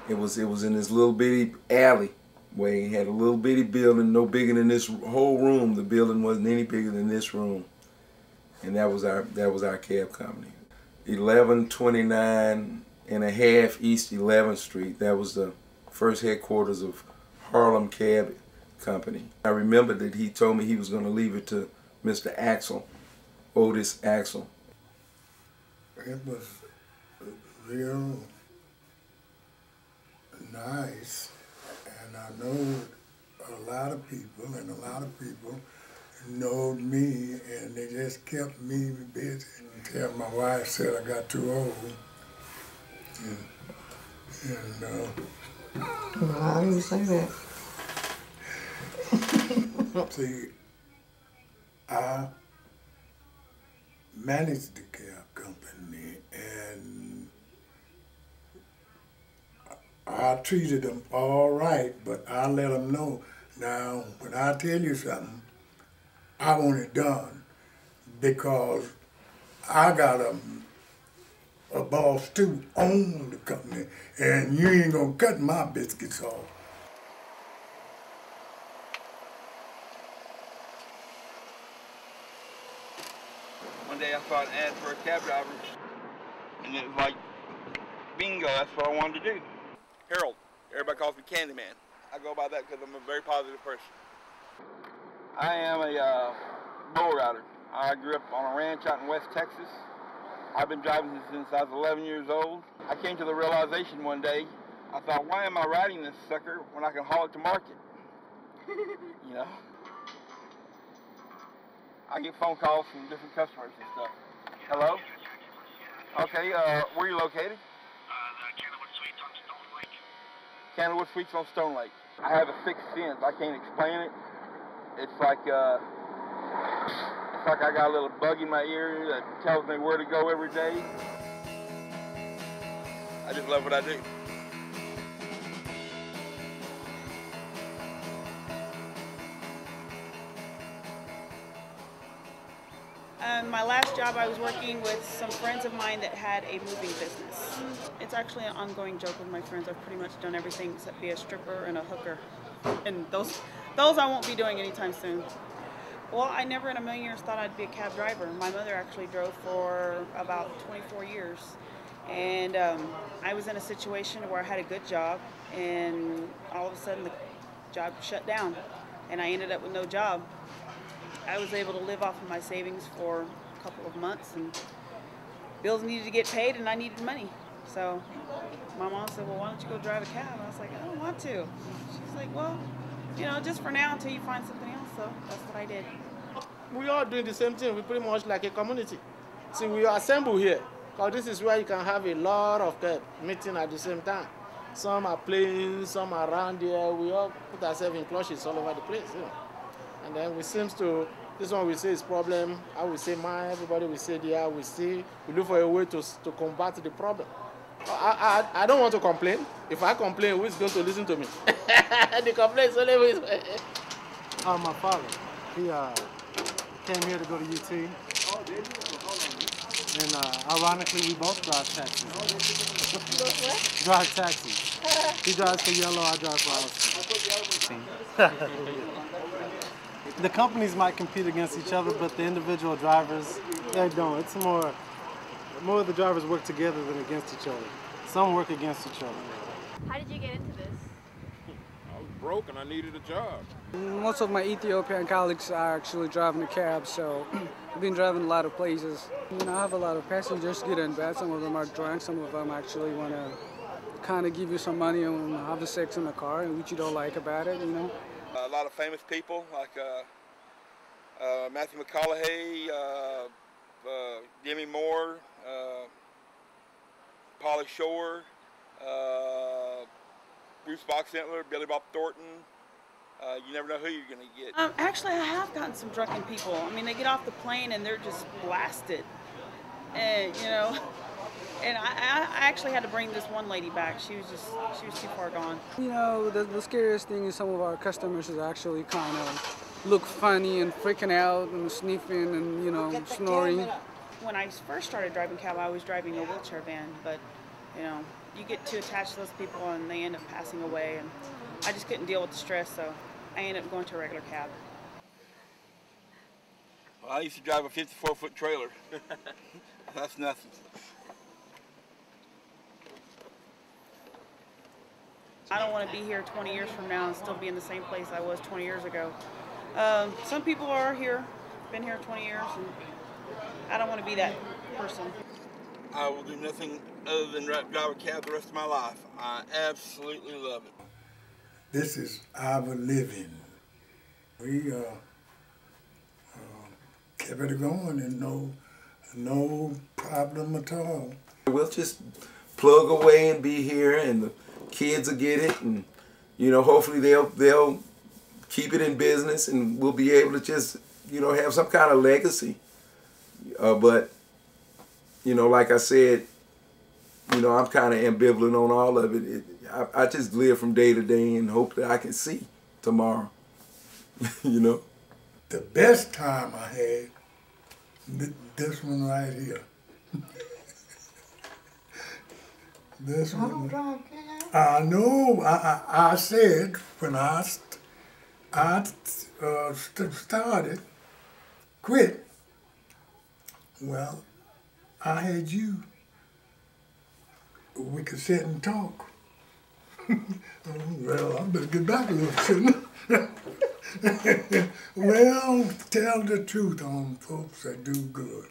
It was in this little bitty alley where he had a little bitty building, no bigger than this whole room. The building wasn't any bigger than this room, and that was our cab company. 1129.5 East 11th Street. That was the first headquarters of Harlem Cab Company. I remember that he told me he was going to leave it to Mr. Axel, Otis Axel. It was real nice, and I know a lot of people, and a lot of people knowed me, and they just kept me busy until my wife said I got too old. How do you say that? See, I managed the cab company, and I treated them all right, but I let them know. Now, when I tell you something, I want it done, because I got a boss too own the company, and you ain't gonna cut my biscuits off. One day I saw an ad for a cab driver, and it was like, bingo, that's what I wanted to do. Harold, everybody calls me Candyman. I go by that because I'm a very positive person. I am a bull rider. I grew up on a ranch out in West Texas. I've been driving since I was 11 years old. I came to the realization one day, I thought, why am I riding this sucker when I can haul it to market? You know? I get phone calls from different customers and stuff. Hello? Okay, where are you located? The Candlewood Suites on Stone Lake. Candlewood Suites on Stone Lake. I have a sixth sense. I can't explain it. It's like I got a little bug in my ear that tells me where to go every day. I just love what I do. My last job, I was working with some friends of mine that had a moving business. It's actually an ongoing joke with my friends. I've pretty much done everything except be a stripper and a hooker. And those I won't be doing anytime soon. Well, I never in a million years thought I'd be a cab driver. My mother actually drove for about 24 years. And I was in a situation where I had a good job, and all of a sudden the job shut down. And I ended up with no job. I was able to live off of my savings for a couple of months, and bills needed to get paid, and I needed money. So my mom said, well, why don't you go drive a cab? I was like, I don't want to. She's like, well, you know, just for now until you find something else. So that's what I did. We are doing the same thing. We're pretty much like a community. See, we assemble here, because this is where you can have a lot of meeting at the same time. Some are playing, some are around here. We all put ourselves in clashes all over the place, you know. And then we seems to, this one we say is problem, I will say mine, everybody will say there, we look for a way to combat the problem. I don't want to complain. If I complain, who is going to listen to me? The complaint is only with my father, he came here to go to UT. And ironically, we both drive taxis. Drive taxis. He drives for Yellow, I drive for Austin. The companies might compete against each other, but the individual drivers, they don't. It's more of the drivers work together than against each other. Some work against each other. How did you get into this? I was broke and I needed a job. Most of my Ethiopian colleagues are actually driving a cab, so I've been driving a lot of places. You know, I have a lot of passengers get in bed. Some of them are drunk. Some of them actually want to kind of give you some money and have the sex in the car, which you don't like about it, you know. A lot of famous people like Matthew McConaughey, Demi Moore, Pauly Shore, Bruce Boxentler, Billy Bob Thornton. You never know who you're going to get. Actually, I have gotten some drunken people. I mean, they get off the plane and they're just blasted. And, you know, and I actually had to bring this one lady back. She was too far gone. You know, the scariest thing is some of our customers is actually kind of look funny and freaking out and sniffing and, you know, snoring. When I first started driving cab, I was driving a wheelchair van, but, you know, you get too attached to those people and they end up passing away. And I just couldn't deal with the stress, so I ended up going to a regular cab. Well, I used to drive a 54-foot trailer. That's nothing. I don't want to be here 20 years from now and still be in the same place I was 20 years ago. Some people are here, been here 20 years, and I don't want to be that person. I will do nothing other than drive a cab the rest of my life. I absolutely love it. This is our living. We kept it going and no problem at all. We'll just plug away and be here, and the kids will get it, and you know, hopefully they'll keep it in business, and we'll be able to just, you know, have some kind of legacy. But you know, like I said, you know, I'm kind of ambivalent on all of it. I just live from day to day and hope that I can see tomorrow. You know, the best time I had, this one right here. This one. I know. I said when I started, quit. Well, I had you. We could sit and talk. Well, I better get back a little, shouldn't I? Well, tell the truth on folks that do good.